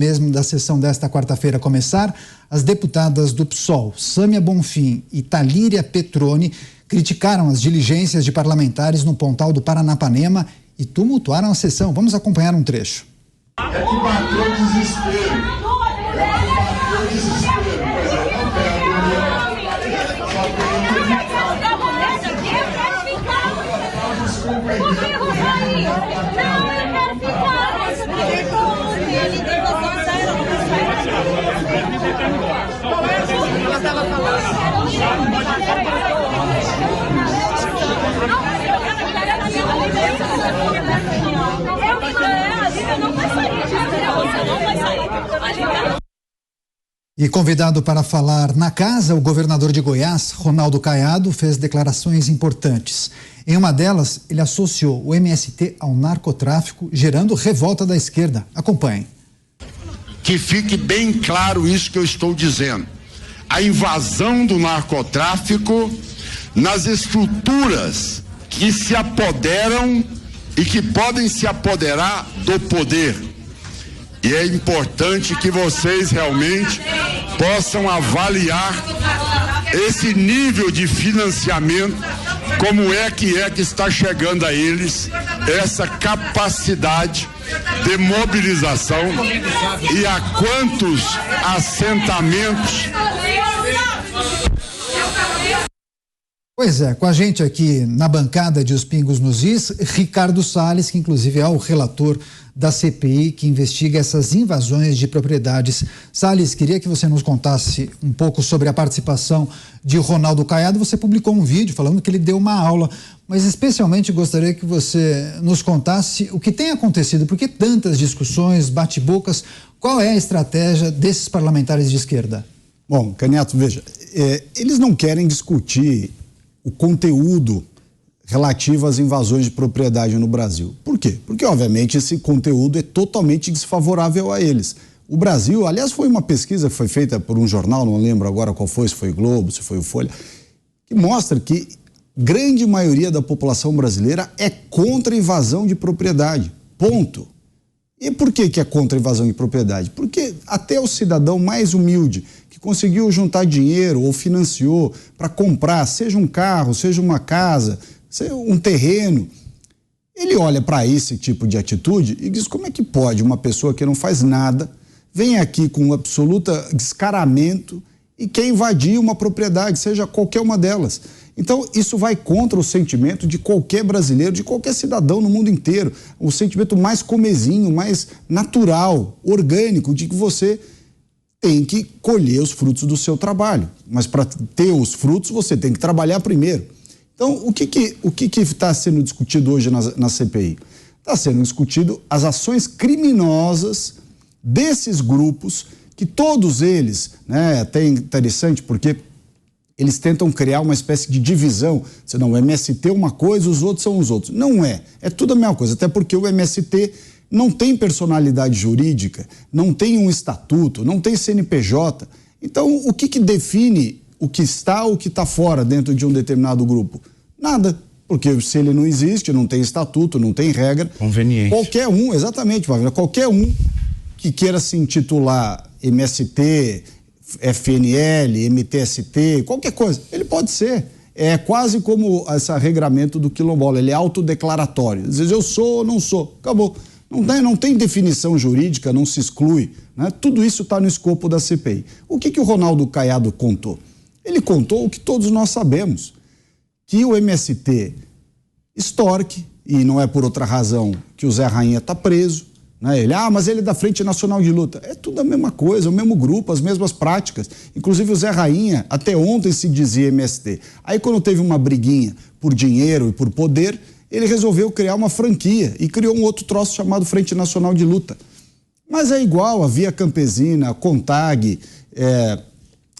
Mesmo da sessão desta quarta-feira começar, as deputadas do PSOL, Sâmia Bonfim e Talíria Petroni, criticaram as diligências de parlamentares no Pontal do Paranapanema e tumultuaram a sessão. Vamos acompanhar um trecho. É que bateu o desespero. E convidado para falar na casa, o governador de Goiás, Ronaldo Caiado, fez declarações importantes. Em uma delas, ele associou o MST ao narcotráfico, gerando revolta da esquerda. Acompanhem. Que fique bem claro isso que eu estou dizendo. A invasão do narcotráfico nas estruturas que se apoderam e que podem se apoderar do poder. E é importante que vocês realmente possam avaliar esse nível de financiamento, como é que está chegando a eles essa capacidade de mobilização e a quantos assentamentos. Pois é, com a gente aqui na bancada de Os Pingos nos Is, Ricardo Salles, que inclusive é o relator da CPI que investiga essas invasões de propriedades. Salles, queria que você nos contasse um pouco sobre a participação de Ronaldo Caiado. Você publicou um vídeo falando que ele deu uma aula, mas especialmente gostaria que você nos contasse o que tem acontecido, por que tantas discussões, bate-bocas, qual é a estratégia desses parlamentares de esquerda? Bom, Caneto, veja, eles não querem discutir o conteúdo relativo às invasões de propriedade no Brasil. Por quê? Porque, obviamente, esse conteúdo é totalmente desfavorável a eles. O Brasil, aliás, foi uma pesquisa que foi feita por um jornal, não lembro agora qual foi, se foi o Globo, se foi o Folha, que mostra que grande maioria da população brasileira é contra a invasão de propriedade. Ponto. E por que é contra a invasão de propriedade? Porque até o cidadão mais humilde, que conseguiu juntar dinheiro ou financiou para comprar, seja um carro, seja uma casa, seja um terreno, ele olha para esse tipo de atitude e diz: como é que pode uma pessoa que não faz nada, vem aqui com um absoluto descaramento e quer invadir uma propriedade, seja qualquer uma delas. Então, isso vai contra o sentimento de qualquer brasileiro, de qualquer cidadão no mundo inteiro. O sentimento mais comezinho, mais natural, orgânico, de que você tem que colher os frutos do seu trabalho. Mas para ter os frutos, você tem que trabalhar primeiro. Então, o que está sendo discutido hoje na CPI? Está sendo discutido as ações criminosas desses grupos, que todos eles, né, até interessante porque eles tentam criar uma espécie de divisão. Senão o MST é uma coisa, os outros são os outros. Não é. É tudo a mesma coisa. Até porque o MST não tem personalidade jurídica, não tem um estatuto, não tem CNPJ. Então, o que define o que está ou o que está fora dentro de um determinado grupo? Nada. Porque se ele não existe, não tem estatuto, não tem regra. Conveniente. Qualquer um, exatamente, Wagner, qualquer um que queira se intitular MST, FNL, MTST, qualquer coisa, ele pode ser. É quase como esse regramento do quilombola, ele é autodeclaratório. Às vezes eu sou ou não sou, acabou. Não tem definição jurídica, não se exclui, né? Tudo isso está no escopo da CPI. O que o Ronaldo Caiado contou? Ele contou o que todos nós sabemos, que o MST extorque, e não é por outra razão que o Zé Rainha está preso, né? Mas ele é da Frente Nacional de Luta. É tudo a mesma coisa, o mesmo grupo, as mesmas práticas. Inclusive o Zé Rainha, até ontem se dizia MST. Aí quando teve uma briguinha por dinheiro e por poder, ele resolveu criar uma franquia e criou um outro troço chamado Frente Nacional de Luta. Mas é igual a Via Campesina, a CONTAG,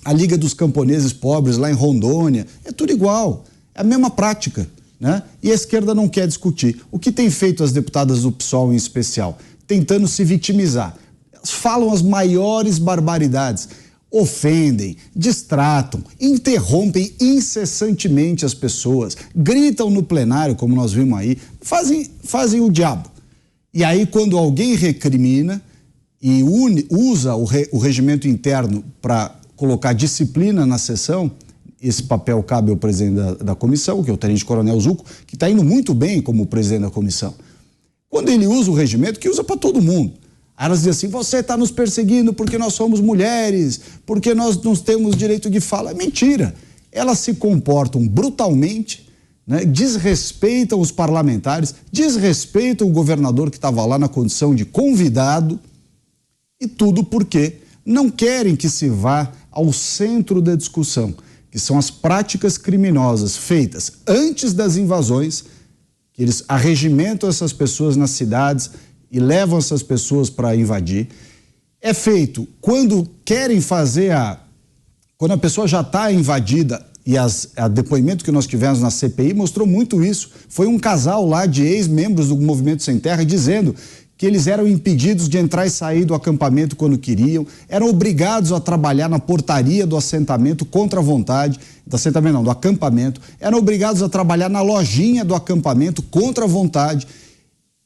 a Liga dos Camponeses Pobres lá em Rondônia, é tudo igual, é a mesma prática, né? E a esquerda não quer discutir. O que tem feito as deputadas do PSOL em especial? Tentando se vitimizar. Elas falam as maiores barbaridades, ofendem, distratam, interrompem incessantemente as pessoas, gritam no plenário, como nós vimos aí, fazem o diabo. E aí, quando alguém recrimina, e usa o regimento interno para colocar disciplina na sessão, esse papel cabe ao presidente da comissão, que é o tenente-coronel Zucco, que está indo muito bem como presidente da comissão. Quando ele usa o regimento, que usa para todo mundo. Aí elas dizem assim, você está nos perseguindo porque nós somos mulheres, porque nós não temos direito de fala. É mentira. Elas se comportam brutalmente, né, desrespeitam os parlamentares, desrespeitam o governador que estava lá na condição de convidado, e tudo porque não querem que se vá ao centro da discussão, que são as práticas criminosas feitas antes das invasões, que eles arregimentam essas pessoas nas cidades e levam essas pessoas para invadir. É feito quando querem fazer quando a pessoa já está invadida, e a depoimento que nós tivemos na CPI mostrou muito isso. Foi um casal lá de ex-membros do Movimento Sem Terra dizendo que eles eram impedidos de entrar e sair do acampamento quando queriam, eram obrigados a trabalhar na portaria do assentamento contra a vontade, do acampamento, eram obrigados a trabalhar na lojinha do acampamento contra a vontade,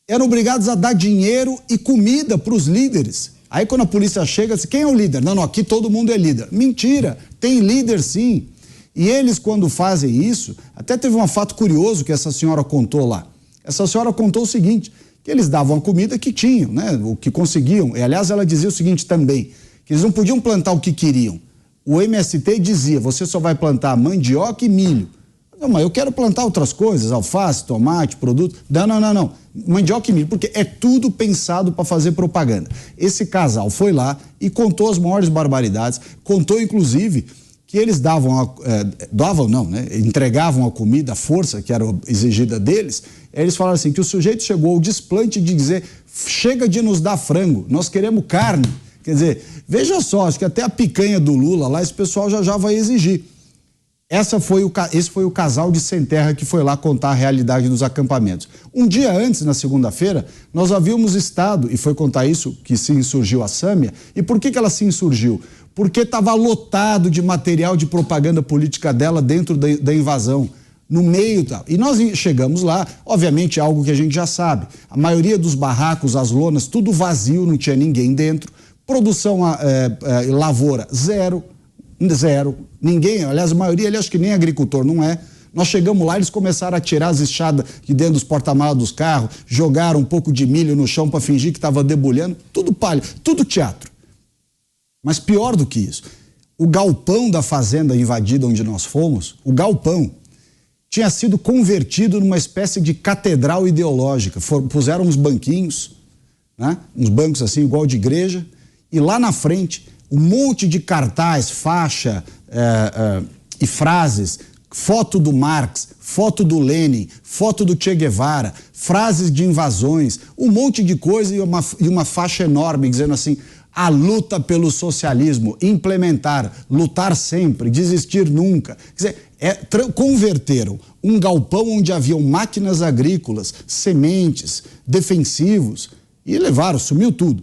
eram obrigados a dar dinheiro e comida para os líderes. Aí quando a polícia chega, diz, quem é o líder? Não, aqui todo mundo é líder. Mentira, tem líder sim. E eles, quando fazem isso, até teve um fato curioso que essa senhora contou lá. Essa senhora contou o seguinte, que eles davam a comida que tinham, né, o que conseguiam. E, aliás, ela dizia o seguinte também, que eles não podiam plantar o que queriam. O MST dizia, você só vai plantar mandioca e milho. Não, mas eu quero plantar outras coisas, alface, tomate, produto. Não. Mandioca e milho, porque é tudo pensado para fazer propaganda. Esse casal foi lá e contou as maiores barbaridades, contou, inclusive, que eles entregavam a comida, a força que era exigida deles. Eles falaram assim, que o sujeito chegou ao desplante de dizer, chega de nos dar frango, nós queremos carne. Quer dizer, veja só, acho que até a picanha do Lula lá, esse pessoal já vai exigir. Esse foi o casal de Sem Terra que foi lá contar a realidade dos acampamentos. Um dia antes, na segunda-feira, nós havíamos estado, e foi contar isso, que se insurgiu a Sâmia. E por que ela se insurgiu? Porque estava lotado de material de propaganda política dela dentro da invasão, no meio e tal. E nós chegamos lá, obviamente algo que a gente já sabe, a maioria dos barracos, as lonas, tudo vazio, não tinha ninguém dentro, produção lavoura, zero, ninguém, aliás, a maioria, acho que nem agricultor, não é. Nós chegamos lá, eles começaram a tirar as enxadas de dentro dos porta-malas dos carros, jogaram um pouco de milho no chão para fingir que estava debulhando, tudo palha, tudo teatro. Mas pior do que isso, o galpão da fazenda invadida onde nós fomos, o galpão, tinha sido convertido numa espécie de catedral ideológica. Puseram uns banquinhos, né? Uns bancos assim, igual de igreja, e lá na frente, um monte de cartaz, faixa e frases, foto do Marx, foto do Lenin, foto do Che Guevara, frases de invasões, um monte de coisa e uma faixa enorme dizendo assim, a luta pelo socialismo, implementar, lutar sempre, desistir nunca. Quer dizer, converteram um galpão onde haviam máquinas agrícolas, sementes, defensivos, e levaram, sumiu tudo.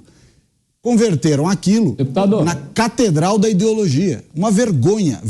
Converteram aquilo na catedral da ideologia. Uma vergonha.